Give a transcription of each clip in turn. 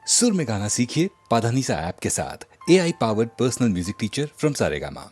सुर में गाना सीखिए पाधानीसा ऐप के साथ। AI powered personal music teacher from Saregama.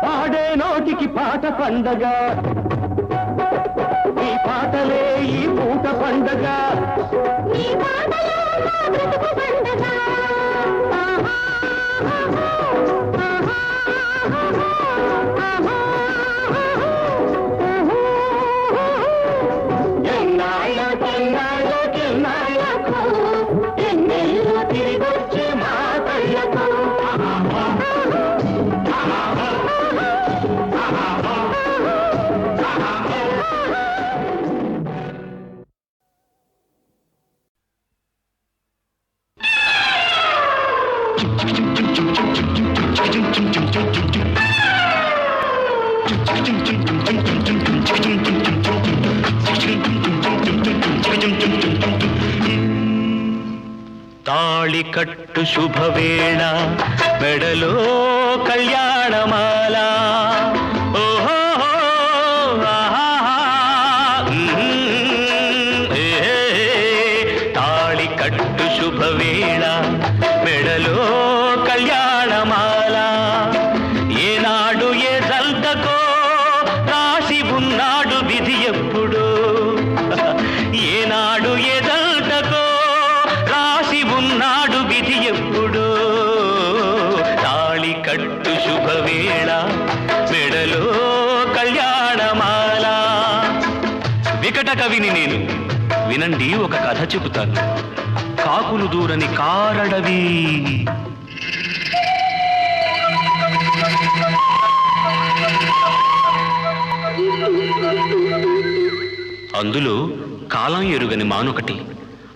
పాడే నోటికి పాట పండగ, ఈ పాటలే ఈ పూట పండగ, ఈ పాటలే మా బ్రతుకు పండగ. ఎన్నెల్లు తిరిగొచ్చే మా కళ్ళకు కట్టు శుభవేళ మెడలో కళ్యాణమాల ఓహో తాళి కట్టు శుభవేళ మెడలో కళ్యాణమాల ఏనాడు ఏ జంటకో రాసి ఉన్నాడు విధి ఎప్పుడు ఏనాడు ఏ జంటకో రాసి ఉన్నాడు విధి ఎప్పుడు తాళి కట్టు శుభవేళ మెడలో కళ్యాణమాల వికట కవిని నేను వినండి ఒక కథ చెబుతాను కాకులు దూరని కారడవి అందులో కాలం ఎరుగని మానొకటి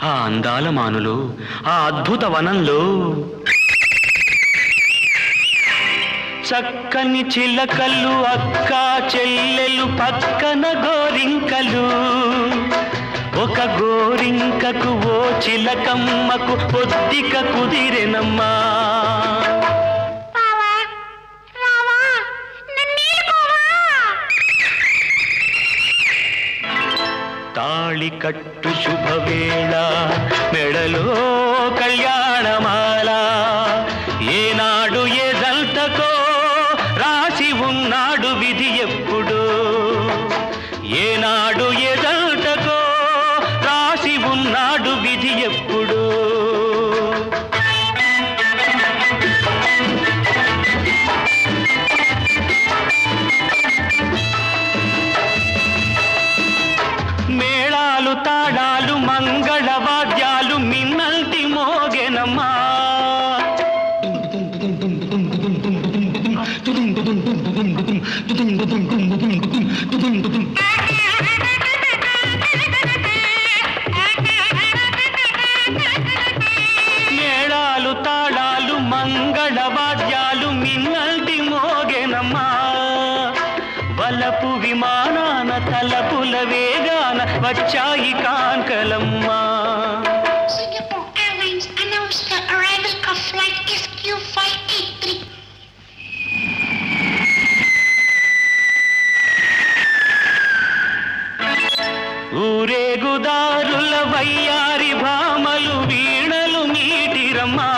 ఆ అందాల మానులో ఆ అద్భుత వనంలో చక్కని చిలకలు అక్క చెల్లెలు పక్కన గోరింకలు ఒక గోరింకకు ఓ చిలకమ్మకు పొద్దిక కుదిరెనమ్మా తాళి కట్టు శుభవేళ మెడలో కళ్యాణమాల ఏనాడు ఏ జంటకో రాసి ఉన్నాడు విధి ఎప్పుడు ఏనాడు ఏ జంటకో రాసి ఉన్నాడు విధి ఎప్పుడు మేళాలు తాళాలు మంగళ వాద్యాలు మిన్నల్టి మోగెనమ్మా మేళాలు తాళాలు మంగళ వాద్యాలు మిన్నల్టి మోగెనమ్మా వలపు విమానాన తలపుల వేగాన వచ్చాయి కాంకలమ్మా Singapore Airlines announced the arrival of flight SQ583. ఊరేగుదారుల వయ్యారి భామలు వీణలు మీటిరమ్మా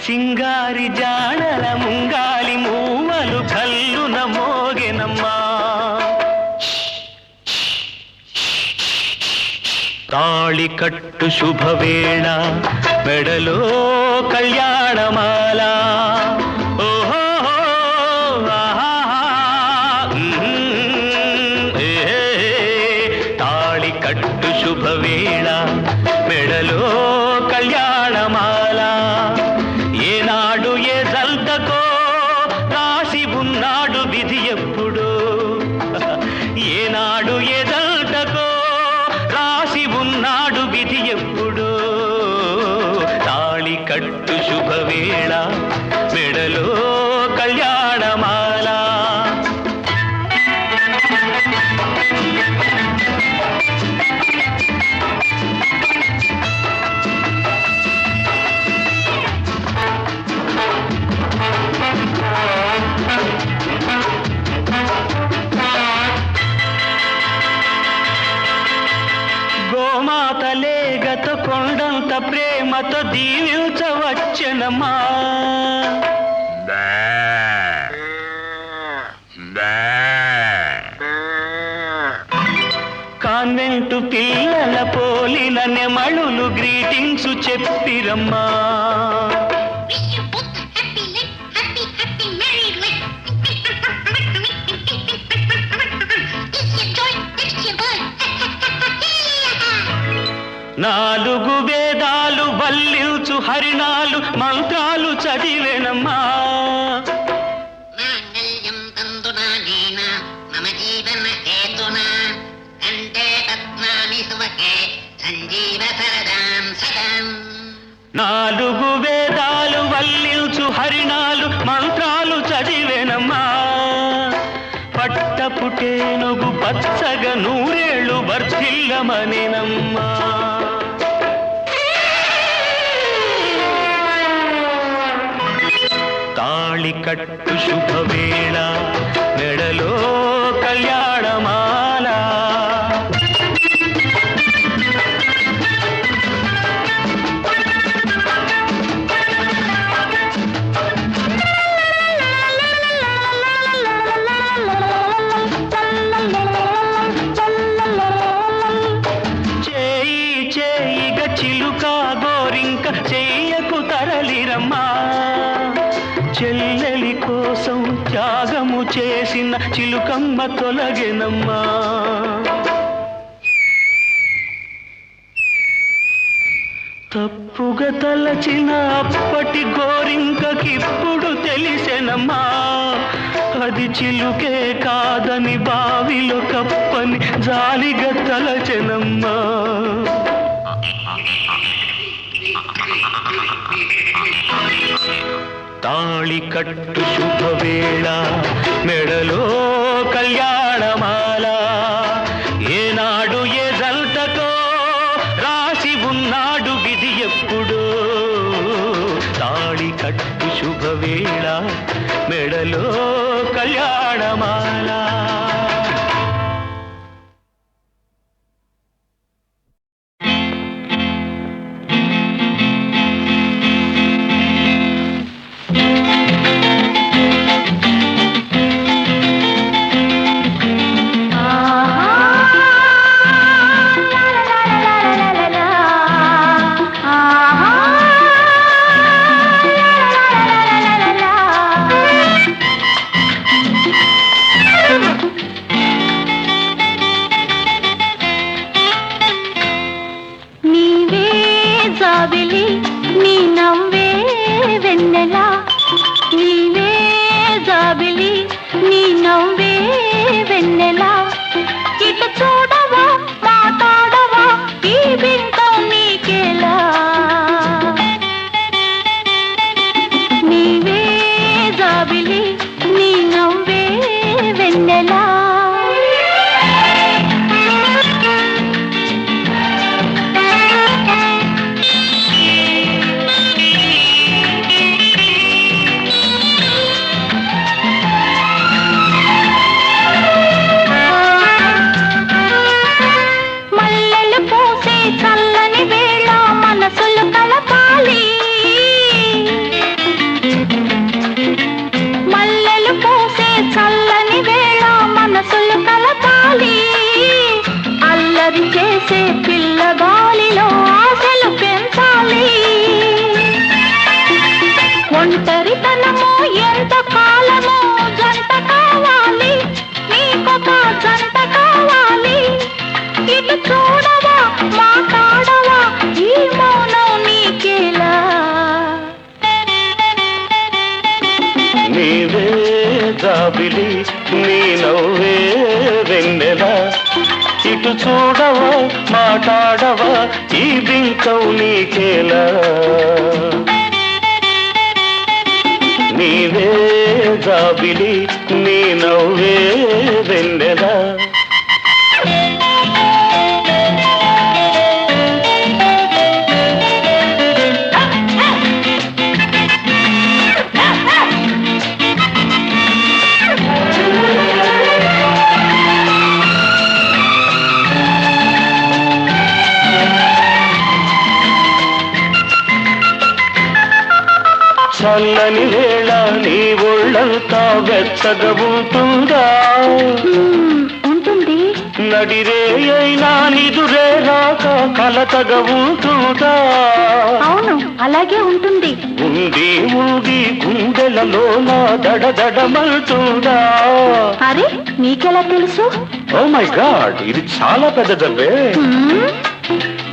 సింగారి జాడల ముంగాలి మూవలు కల్లున మోగెనమ్మా తాళి కట్టు శుభవేళ మెడలో కళ్యాణమాల ఓహో తాళి కట్టు శుభవేళ మెడలో కళ్యాణమాల ఏనాడు ఏ జంటకో రాసి ఉన్నాడు విధి ఎప్పుడు ఏనాడు ఏ జంటకో రాసి ఉన్నాడు విధి ఎప్పుడు తాళి కట్టు శుభవేళ మెడలో కళ్యాణమాల గోమాతలేగతో కొండంత ప్రేమతో దీవించవచ్చనమ్మా కాన్వెంటు పిల్లల పోలిన నెమళులు greetings చెప్పిరమ్మా Wish you both a happy life, happy, happy married life. It's your joy, it's your boy. నాలుగు వేదాలు వల్లించు హరిణాలు మంత్రాలు చదివేనమ్మా మాంగళ్యం తంతునా నేన మమ జీవన హేతునా కంఠే పద్మాని సువకే సంజీవ సరదాం సదాం. నాలుగు వేదాలు వల్లించు హరిణాలు మంత్రాలు చదివేనమ్మా పట్ట పుటేనుగు పచ్చగా నూరేళ్ళు వర్ధిల్లమనేనమ్మా. తాళి కట్టు శుభవేళ మెడలో కళ్యాణమాల. చేయి చేయిగా చిలుక గోరింక చెయ్యకు తరలిరమ్మా. చెల్లెలి కోసం త్యాగము చేసిన చిలుకమ్మ తొలగెనమ్మా. తప్పుగా తలచిన అప్పటి గోరింకకిప్పుడు తెలిసెనమ్మా. అది చిలుకే కాదని బావిలో కప్పని జాలిగా తలచెనమ్మా. తాళి కట్టు శుభవేళ మెడలో కళ్యాణమాల. ఏనాడు ఏ జంటతో రాసి ఉన్నాడు విధి ఎప్పుడో. తాళి కట్టు శుభవేళ మెడలో కళ్యాణమాల. జాబిలి నీ నవ్వే వెన్నెల. ఇటు చూడవా మాట్లాడవా ఈ బింకం నీకేలా. నీవే జాబిలి నీ నవ్వే వెన్నెల. చల్లని వేళ నీ ఒళ్ళంతా వెచ్చగా ఉంటుందా? ఉంటుంది. నడిరే అయినా నిదురే రాక కలతగా ఉంటుందా? అవును, అలాగే ఉంటుంది. ఉంది ఉంది గుండెలలో నా దడదడమలుతుందా? అరే, నీకెలా తెలుసు? ఓ మై గాడ్, ఇది చాలా పెద్దదవ్వే.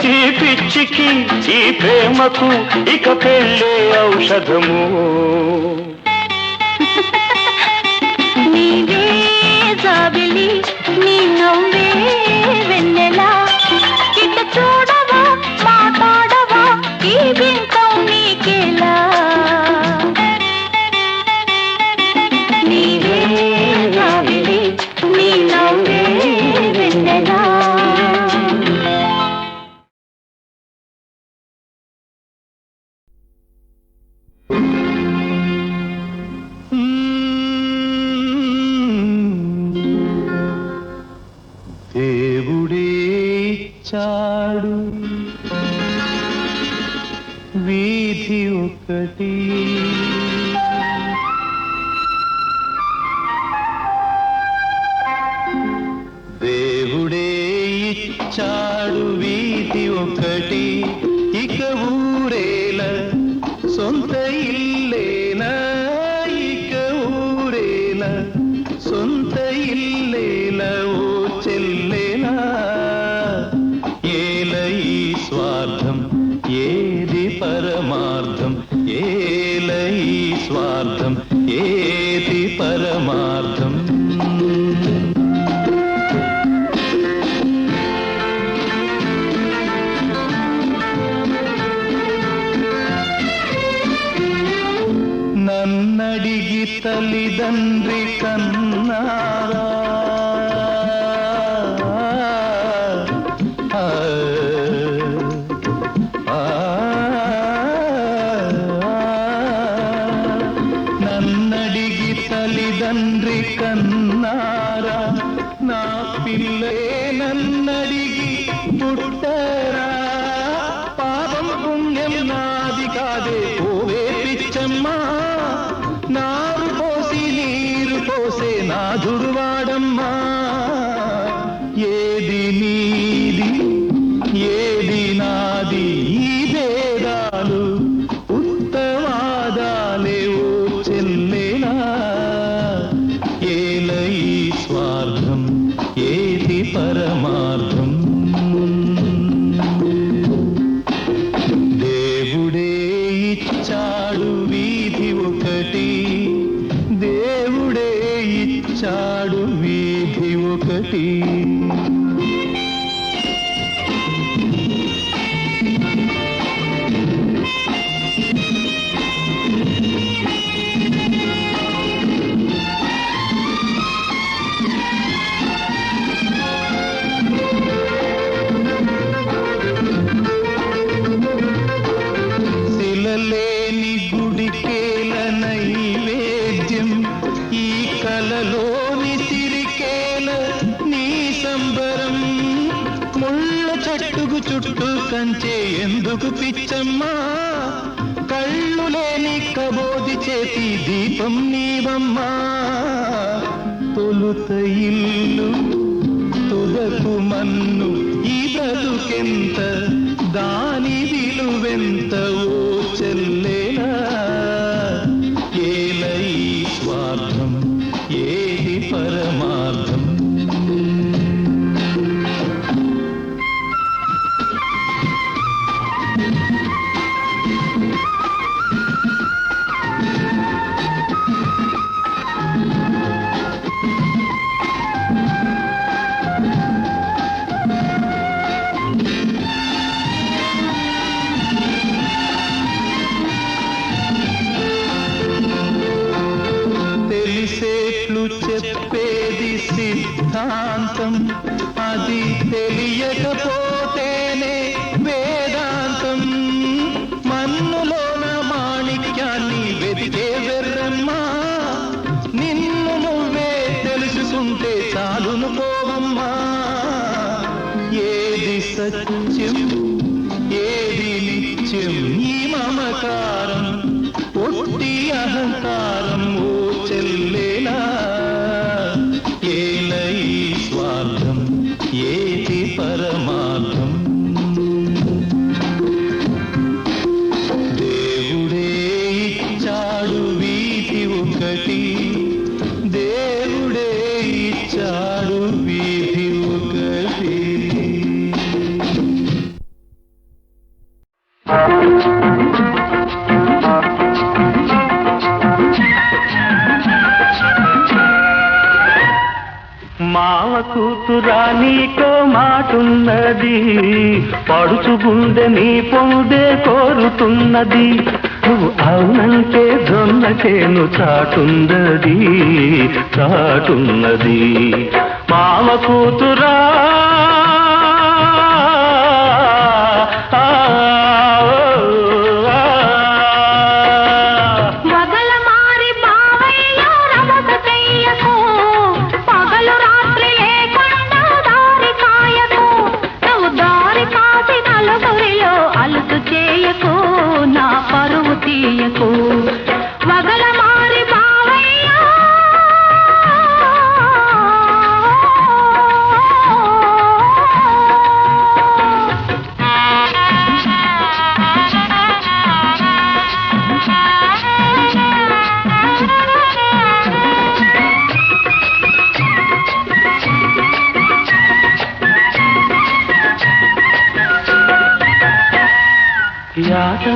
ఈ పిచ్చికి ఈ ప్రేమకు ఇక పెళ్ళే ఔషధము. నీవే జాబిలి నీ నవ్వే వెన్నెలా. ఇటు చూడవా మాట్లాడవా ఈ బింకం నీకేలా. నీవే జాబిలి నీ ఇచ్చాడు వీధి ఒకటి. దేవుడే ఇచ్చాడు వీధి ఒకటి, ఇక ఊరేల సొంత ఇల్లేనా, ఇక ఊరేల సొంత ఇల్లేల ఓ చెల్లేనా. ఏల ఈ స్వార్థం ఏది పరమార్థం, ఏల ఈ స్వార్థం ఏది పరమార్థం. నన్నడిగి తల్లిదండ్రి కన్నారా, నన్నడిగి తల్లిదండ్రి కన్నారా, నా పిల్లే నన్నడిగి పుట్టరా. పాపం పుణ్యం నాది కాదే ఓవే పిచ్చమ్మా, నారు పోసి నీరు పోసే నాథుడు వాడమ్మా. ఏది నీది ఏది నాది ఈ భేదాలు ఉత్తవాదాలే ఓ చెల్లేనా. ఏల ఈ స్వార్థం ఏది పరమార్థం. దేవుడే ఇచ్చాడు వీధి ఒకటి, దేవుడే ఇచ్చాడు వీధి ఒకటి. శిలలేని గుడికేల నైవేద్యం, ఈ కలలోని సిరికేల నీ సంబరం. ముళ్ళ చెట్టుకు చుట్టూ కంచే ఎందుకు పిచ్చమ్మా, కళ్ళు లేని కబోది చేతి దీపం నీవమ్మా. తొలుత ఇల్లు తుదకు మన్ను ఈ బ్రతుకెంత, దాని విలువెంత ఓ చెల్లేనా. ఏల ఈ స్వార్థం ఏది పరమార్థం. తెలిసేట్లు చెప్పేది సిద్ధాంతం, అది తెలియకపోతేనే వేదాంతం. మన్నులోన మాణిక్యాన్ని వెదికే వెర్రమ్మా, నిన్ను నువ్వే తెలుసుకుంటే చాలును పోవమ్మా. ఏది సత్యం ఏది నిత్యం ఈ మమకారం ఒట్టి అహంకారం ఓ చెల్లేనా. ఏల ఈ స్వార్థం ఏది పరమార్థం. దేవుడే ఇచ్చాడు వీధి ఒకటి, దేవుడే ఇచ్చాడు వీధి ఒకటి. మావ కూతురా నీకో మాటున్నది, పడుచు గుండె నీ పొందే కోరుతున్నది. నువ్వు అవునంటే జొన్న చేను చాటున్నది చాటున్నది. మావ కూతురా పగలు రాత్రి లేకుండా దారి కాయకు, నువ్వు చెయ్యకు వగల మారి బావయ్యా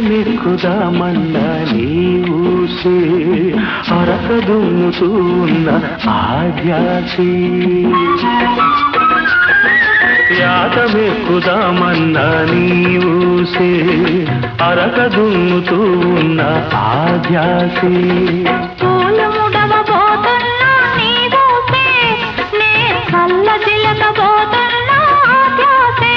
యాటమెక్కుదామన్న నీవుసే అరక దున్నుతూ ఉన్న ఆద్యాసి యాటమెక్కుదామన్న నీవుసే అరక దున్నుతూ ఉన్న ఆద్యాసి పూలు ముడవబోతున్నా నీవూసే నే కళ్ళ చిలకబోతున్నా ఆద్యాసే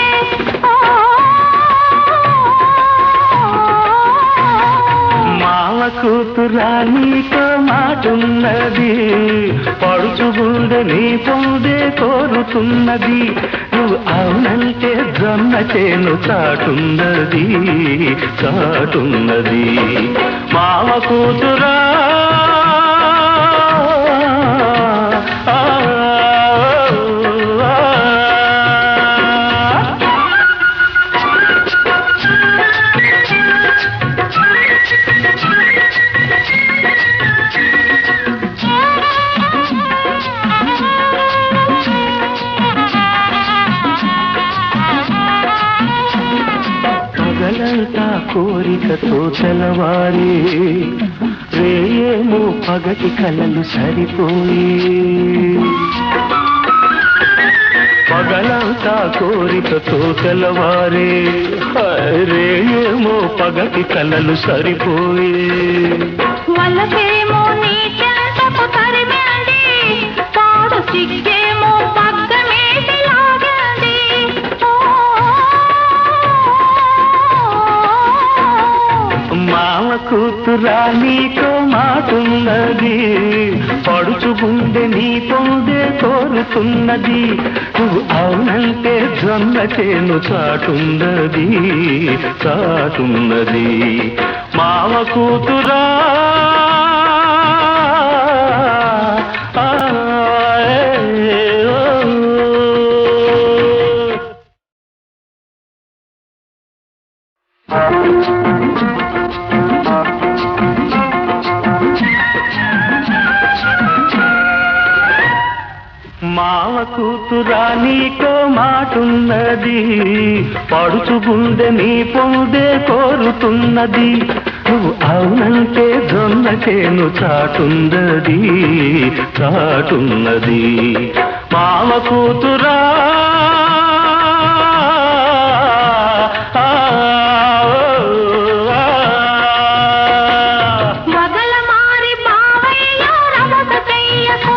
మావ కూతురా నీతో మాటున్నది పడుచు గుండె నీ పొందే కోరుతున్నది నువ్వు అవునంటే జొన్న చేను చాటున్నది చాటున్నది మావ కూతురా పగలంతా కోరికతో తెలవారి రేయేమో పగటి కలలు సరిపోయి పగలంతా కోరికతో తెలవారి రేయేమో పగటి కలలు సరిపోయి వలసేమో నీ చెంతకు తరిమింది పాడు సిగ్గేమో పగ్గమేసి లాగింది మామ కూతురా నీతో మాటున్నది పడుచు గుండె నీ పొందే కోరుతున్నది నువ్వు అవునంటే జొన్న చేను చాటున్నది చాటున్నది మామ కూతురా మావ కూతురా నీతో మాటున్నది పడుచు గుండె నీ పొందే కోరుతున్నది నువ్వు అవునంటే జొన్న చేను చాటున్నది చాటున్నది మావ కూతురా వగల మారి బావయ్యా రమత చెయ్యకు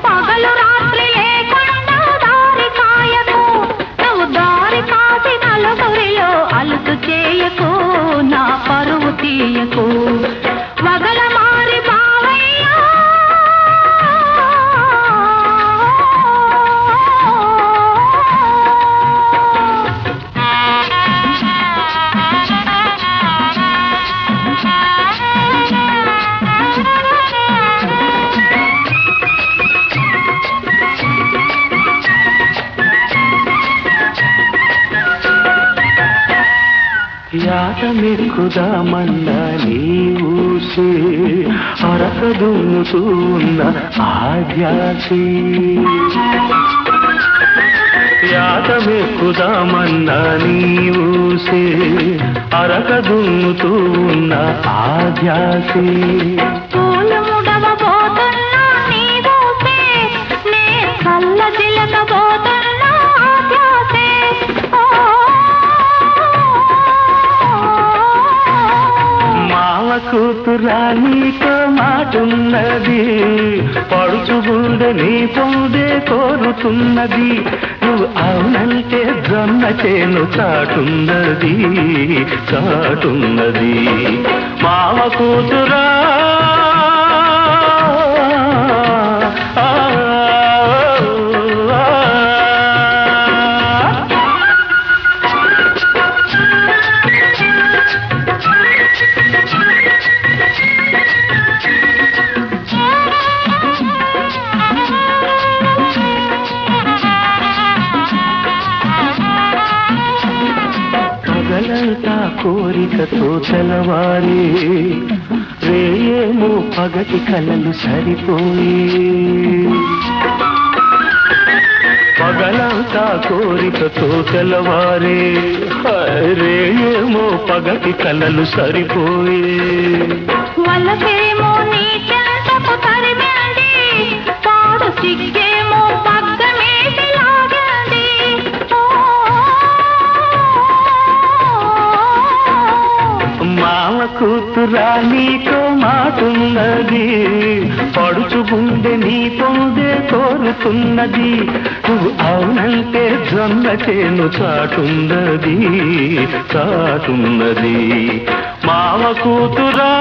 పగలు రాత్రి లేకుండా దారి కాయకు నువ్వు దారి కాసి నలుగురిలో అలుసు చేయకు నా పరువు తీయకు వగల మారి బావయ్యా యాటమెక్కుదామన్న నీవుసే అరక దున్నుతూ ఉన్న ఆద్యాసి యాటమెక్కుదామన్న నీవుసే అరక దున్నుతూ ఉన్న ఆద్యాసి పూలు ముడవబోతున్నా నీవూసే నే కళ్ళ చిలకబోతున్నా ఆద్యాసే మావ కూతురా నీతో మాటున్నది పడుచు గుండె నీ పొందే కోరుతున్నది నువ్వు అవునంటే జొన్న చేను చాటున్నది చాటున్నది మావ కూతురా Thank you. చలవారి రేయేమో పగటి కలలు సరిపోయి పగలంతా కోరికతో తెలవారే రేయేమో పగటి కలలు సరిపోయి వలసేమో నీ చెంతకు తరిమింది పాడు సిగ్గేమో పగ్గమేసి లాగింది మామ కూతురా నీకో మాటున్నది పడుచు గుండె నీ పొందే కోరుతున్నది నువ్వు అవునంటే జొన్న చేను చాటున్నది చాటున్నది మామ కూతురా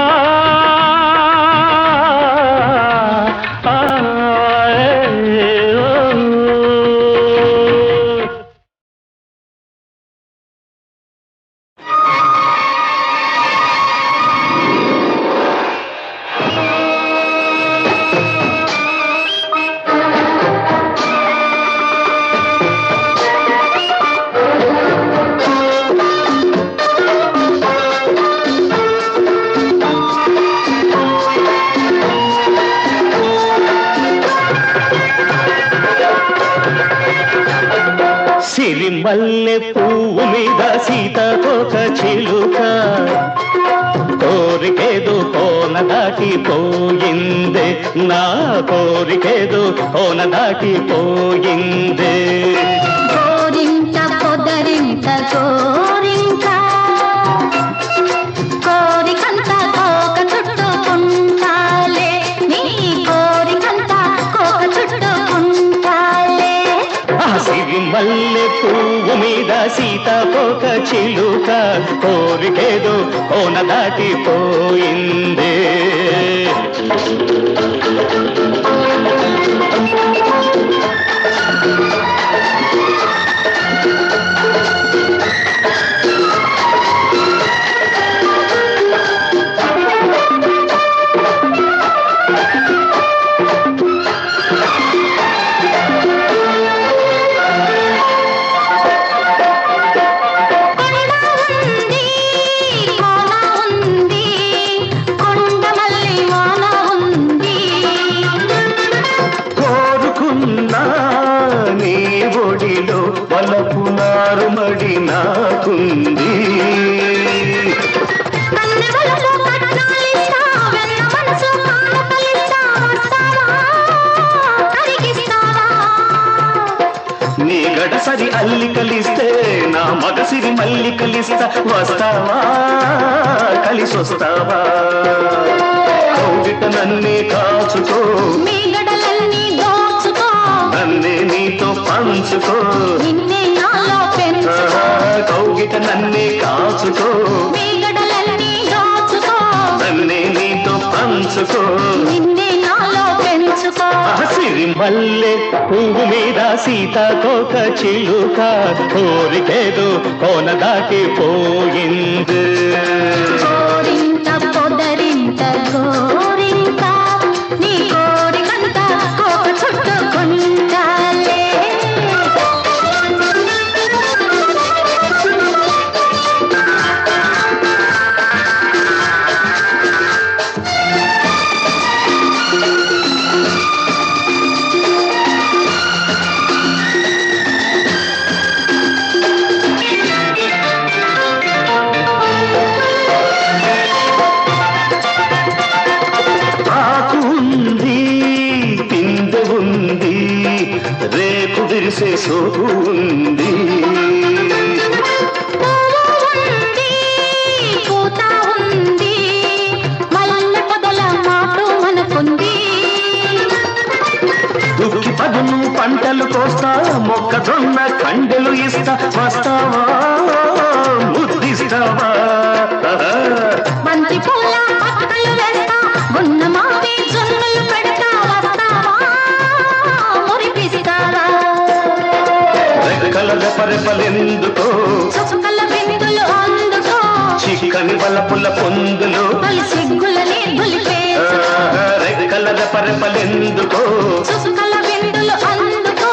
సిరిమల్లె పువ్వు మీద సీతాకోక చిలుక కోరికేదో కోన దాటిపోయిందే నా కోరికేదో కోన దాటిపోయిందే కోరింట పొదరింట కోరింక కోరికంత కోక చుట్టుకుంటాలే నీ కోరికంత కోక చుట్టుకుంటాలే సిరిమల్లె పువ్వు మీద సీతాకోక చిలుక కోరికేదో కోన దాటిపోయిందే నాకుంది నీ గడసరి అల్లికలిస్తే నా మగసిరి మల్లికలిస్తా వస్తావా కలిసొస్తావా కౌగిట నన్నే కాచుకో మీ గడలన్నీ దోచుకో నన్నే నీతో పంచుకో నిన్నే నాలో పెంచుకో కౌగిట నన్నే కాచుకో మీ గడలన్నీ దోచుకో నన్నే నీతో పంచుకో నిన్నే నాలో పెంచుకో సిరిమల్లె పువ్వు మీద సీతాకోక చిలుక కోరికేదో కోన దాటిపోయింది కోరింట పొదరింట కోరింట నీ కోరికంత కోక చుట్టుకుంటాలే రేపు విరిసే సోకు ఉంది పూత ఉంది మల్లె పొదల మాటు మనకుంది దుక్కి పదును పంటలు కోస్తా మొక్కజొన్న కండెలు ఇస్తా వస్తావా ముద్దిస్తావా బంతి పూల పక్కలు వేస్తా గున్న మావి జొన్నలు పెడతా వస్తావా మురిపిస్తావా రెక్కల రెపరెపలెందుకో చుక్కల బిందులు అందుకో చిక్కని బలపుల పొందులు తొలి సిగ్గులని దులిపేసుకో రెక్కల రెపరెపలెందుకో చుక్కల బిందులు అందుకో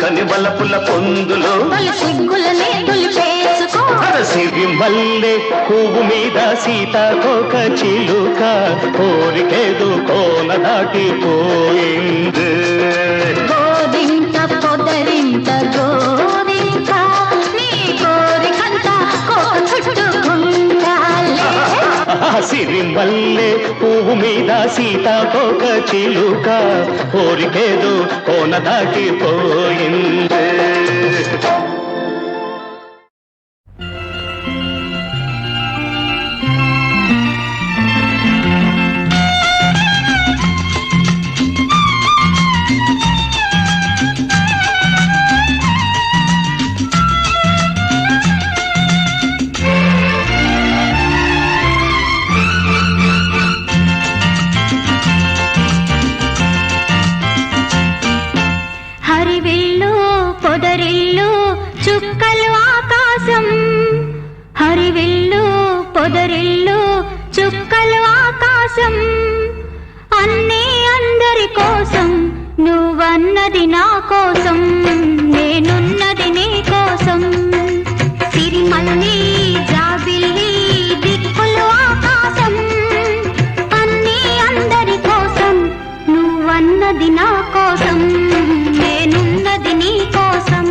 పలుకని వలపుల పొందులో తొలి సిగ్గులనే దులిపేసుకో సిరి మల్లె పువ్వు మీద సీతాకోక చిలుక కోరికేదు కోన దాటిపోయింది గోరింట పొదరింట గోరింట నీ కోరికంత కోక చుట్టుకుంటాలే సిరి మల్లె పువ్వు మీద సీతాకోక చిలుక కోరికేదు కోన దాటిపోయింది హరివిల్లు పొదరిల్లు చుక్కలు ఆకాశం హరివిల్లు పొదరిల్లు చుక్కలు ఆకాశం అన్నీ అందరి కోసం నువ్వన్నది నా కోసం నేనున్నది నీ కోసం సిరిమల్లి జాబిల్లి దిక్కులు ఆకాశం అన్నీ అందరి కోసం నువ్వన్నది నా కోసం నేనున్నది నీ కోసం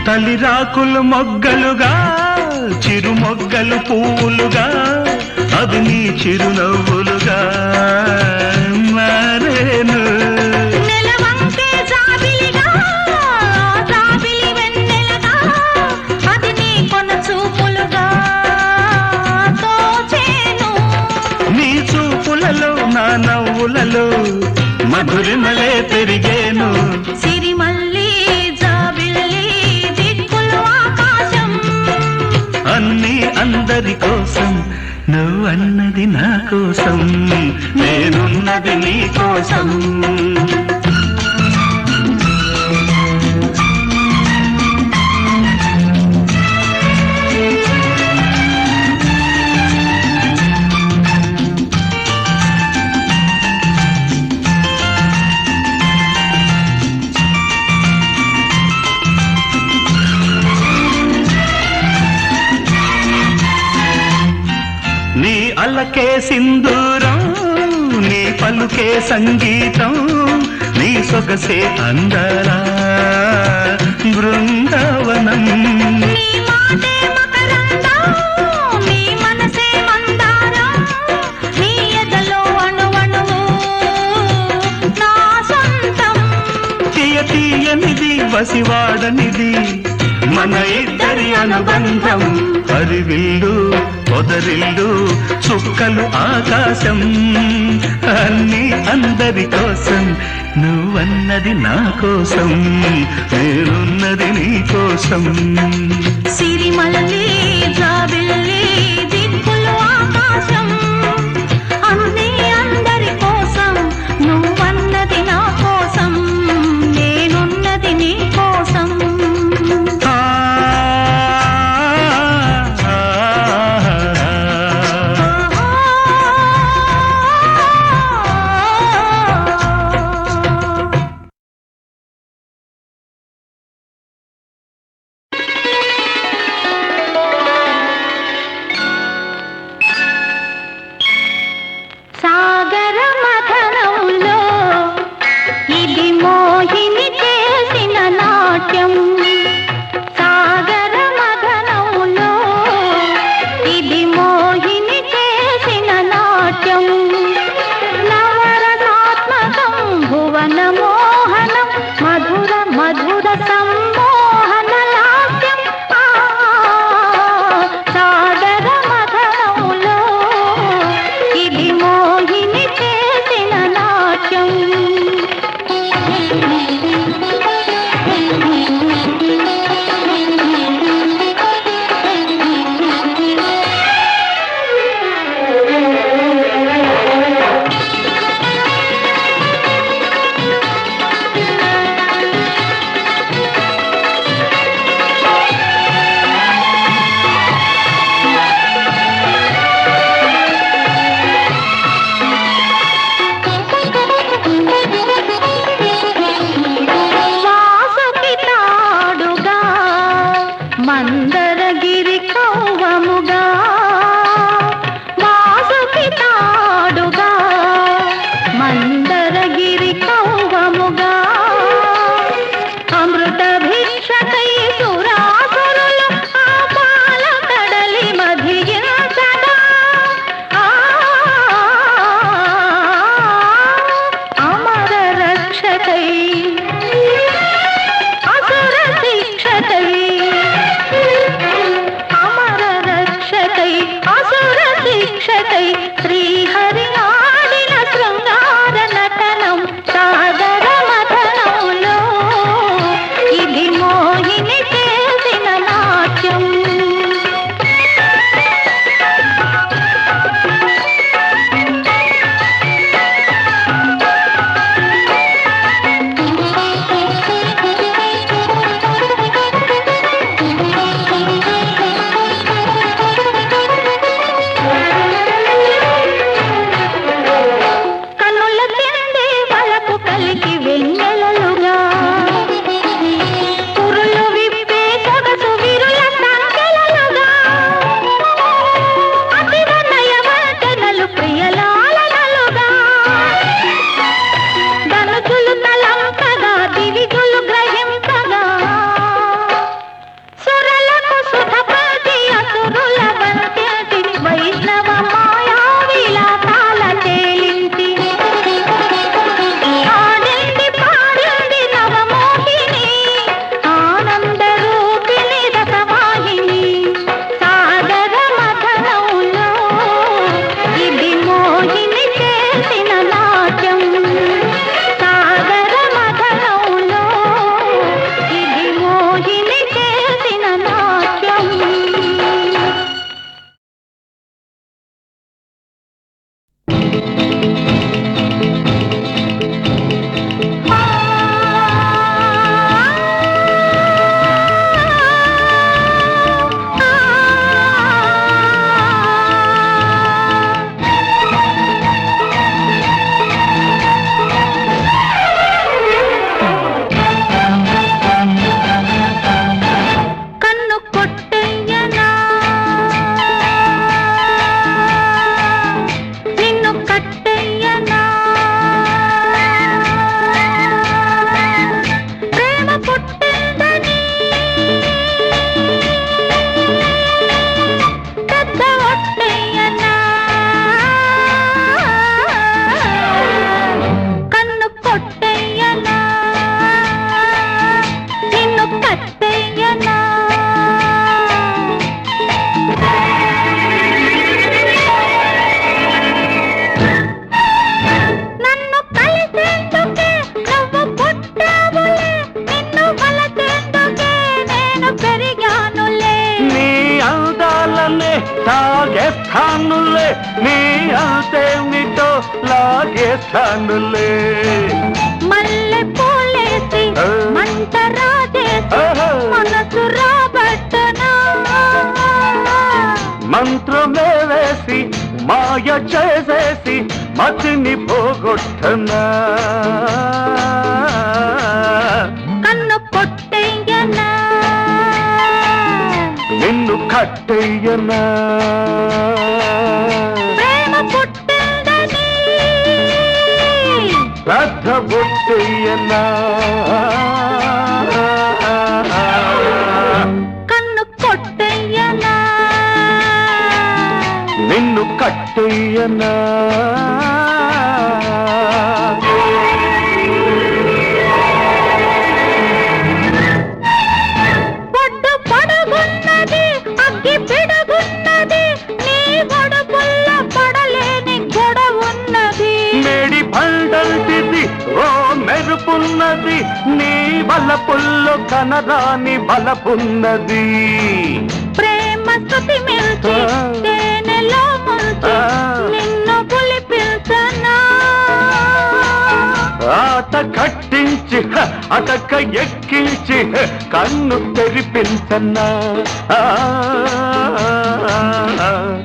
తలిరాకులు మొగ్గలుగా చిరు మొగ్గలు పువ్వులుగా అవి నీ చిరునవ్వులుగా మారేను నెలవంకే జాబిలిగా జాబిలి వెన్నెలగా అది నీ కొన చూపులుగా తోచేను నీ చూపులలో నా నవ్వులలో మధురిమలే పెరిగేను సిరిమల్లి జాబిల్లి దిక్కులు ఆకాశం అన్నీ అందరి కోసం నువ్వన్నది నా కోసం నేనున్నది నీ కోసం నీ అలకే సింధూరం నీ పలుకే సంగీతం నీ సొగసే అందరా బృందావనం నీ మాటే మకరందం నీ మనసే మందారం నీ ఎదలో అణువణువు నా సొంతం తీయ తీయనిది వసివాడనిది మన ఇద్దరి అనుబంధం హరివిల్లు పొదరిల్లు చుక్కలు ఆకాశం అన్నీ అందరి కోసం నువ్వన్నది నా కోసం నేనున్నది నీ కోసం సిరిమల్లి జాబిల్లి దిక్కులు ఆకాశం అన్నీ అందరి కోసం నువ్వన్నది నా కోసం నేనున్నది నీ కోసం లాగేస్తానులే నీ అంతేమిటో లాగేస్తానులే మల్లె పూలేసి మంట రాజేసి మనసు రాబట్టనా మంత్రమే వేసి మాయ చేసేసి మతిని పోగొట్టనా కన్ను కొట్టేయనా నిన్ను కట్టేయనా ప్రేమ పుట్టిందని శ్రద్ధ పుట్టేయనా కన్ను కొట్టేయనా నిన్ను కట్టేయనా పొట్టు పడుగున్నది అగ్గి పిడుగున్నది నీ గొడుగుల్లో పడలేని గొడవున్నది మేడి పంటల్టిది ఓ మెరుపున్నది నీ వల్ల పుల్ల నీలో కనరాని బలపున్నది. ప్రేమ స్తుతి మిల్చి తేనెలో ముంచి నిన్ను పులిపించనా ఆట కట్టించి అటక ఎక్కించి కన్ను తెరిపించన్నా.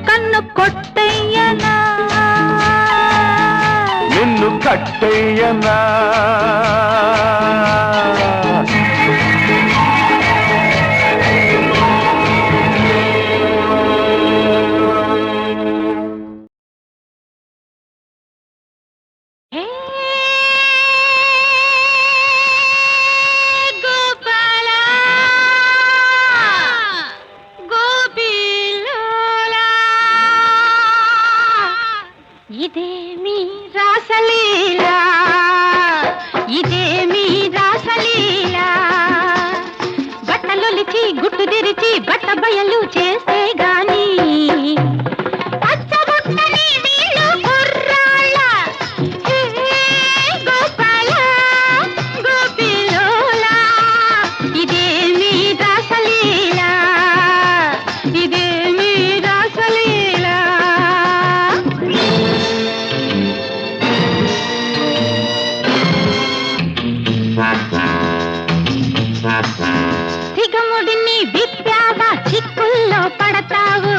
కన్ను కొట్టయ్యనా నిన్ను కట్టయ్యనా. ఇదేమి రాసలీలా ఇదేమి రాసలీలా బట్టలొలిచి గుట్టు తెరిచి బట్ట బయలు చేస్తే గాని పచ్చబుట్టని వీళ్ళు కుర్రాళ్ళ గోపాల గోపిలోలా ఇదేమి రాసలీలా ఇదేమి రాసలీలా సిగముడిని విప్పావా చిక్కుల్లో పడతావు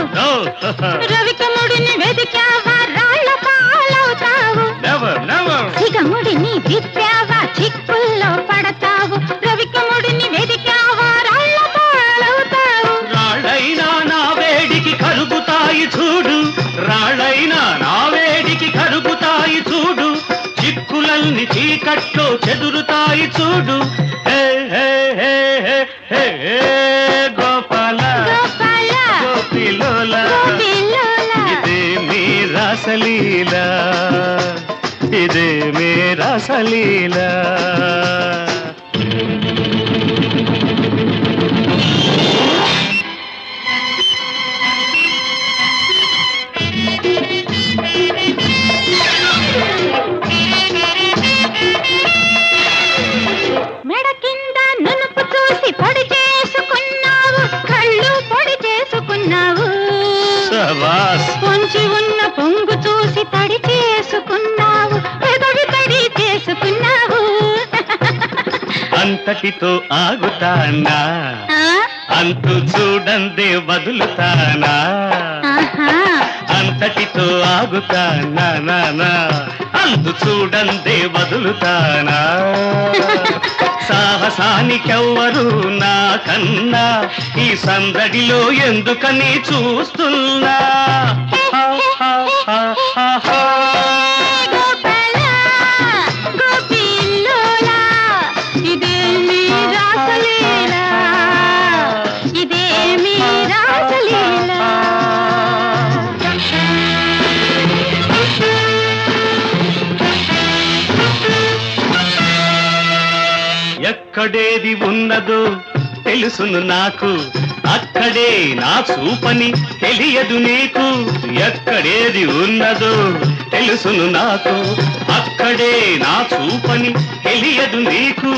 రవికముడిని వెదికావా రాళ్ళ పాలవుతావు సిగముడిని విప్పావా చిక్కుల్లో పడతావు రవికముడిని వెదికావా రాళ్ళ పాలవుతావు. రాళ్ళైనా నా వేడికి కరుగుతాయి చూడు, రాళ్ళైనా నా వేడికి కరుగుతాయి చూడు, చిక్కులల్ని చీకట్లో చెదురుతాయి చూడు. హే హే హే హే హే హే గోపాల గోపాల గోపిలోల గోపిలోల ఇదే మీ రాసలీల ఇదే మీ రాసలీల. మెడ కింద నునుపు చూసి పొడి చేసుకున్నావు కళ్ళు పొడి చేసుకున్నావు శభాష్. పొంచి ఉన్న పొంగు చూసి తడి చేసుకున్నావు పెదవి తడి చేసుకున్నావు. అంతటితో ఆగుతానా ఆ? అంతు చూడందే వదులుతానా ఆహా. అంతటితో ఆగుతానా నా నా అంతు చూడందే వదులుతానా. సాహసానికెవ్వరు నా కన్నా ఈ సందడిలో ఎందుకని చూస్తున్నా. గోపాల గోపిల్లోలా ఇదేమి రాసలీలా ఇదేమి రాసలీలా. ఎక్కడేది ఉన్నదో తెలుసును నాకు, అక్కడే నా చూపని తెలియదు నీకు. ఎక్కడేది ఉన్నదో తెలుసును నాకు, అక్కడే నా చూపని తెలియదు నీకు.